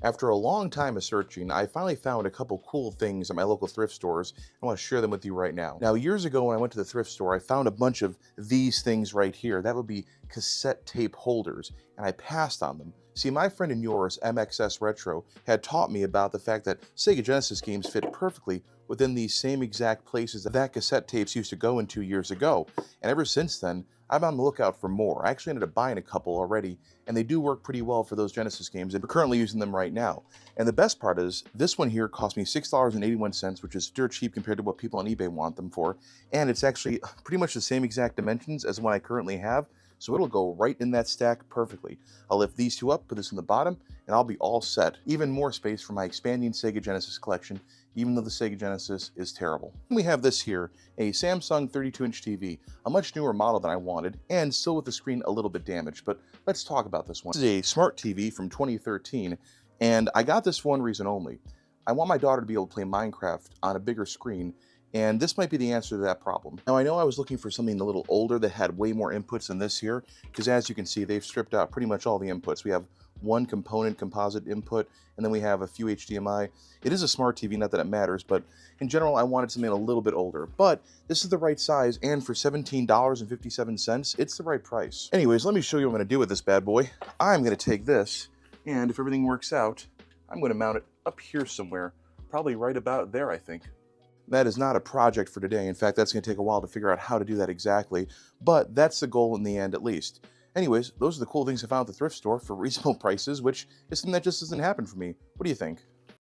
After a long time of searching, I finally found a couple cool things at my local thrift stores. I want to share them with you right now. Now, years ago when I went to the thrift store, I found a bunch of these things right here. That would be cassette tape holders, and I passed on them. See, my friend and yours, MXS Retro, had taught me about the fact that Sega Genesis games fit perfectly within these same exact places that cassette tapes used to go into years ago. And ever since then, I'm on the lookout for more. I actually ended up buying a couple already, and they do work pretty well for those Genesis games, and we're currently using them right now. And the best part is, this one here cost me $6.81, which is dirt cheap compared to what people on eBay want them for, and it's actually pretty much the same exact dimensions as the one I currently have, so it'll go right in that stack perfectly. I'll lift these two up, put this in the bottom, and I'll be all set. Even more space for my expanding Sega Genesis collection, even though the Sega Genesis is terrible. We have this here, a Samsung 32-inch TV, a much newer model than I wanted, and still with the screen a little bit damaged, but let's talk about this one. This is a smart TV from 2013, and I got this for one reason only. I want my daughter to be able to play Minecraft on a bigger screen, and this might be the answer to that problem. Now, I know I was looking for something a little older that had way more inputs than this here, because as you can see, they've stripped out pretty much all the inputs. We have one component composite input, and then we have a few HDMI. It is a smart TV, not that it matters, but in general, I wanted something a little bit older. But this is the right size, and for $17.57, it's the right price. Anyways, let me show you what I'm going to do with this bad boy. I'm going to take this, and if everything works out, I'm going to mount it up here somewhere, probably right about there, I think. That is not a project for today. In fact, that's going to take a while to figure out how to do that exactly, but that's the goal in the end, at least. Anyways, those are the cool things I found at the thrift store for reasonable prices, which is something that just doesn't happen for me. What do you think?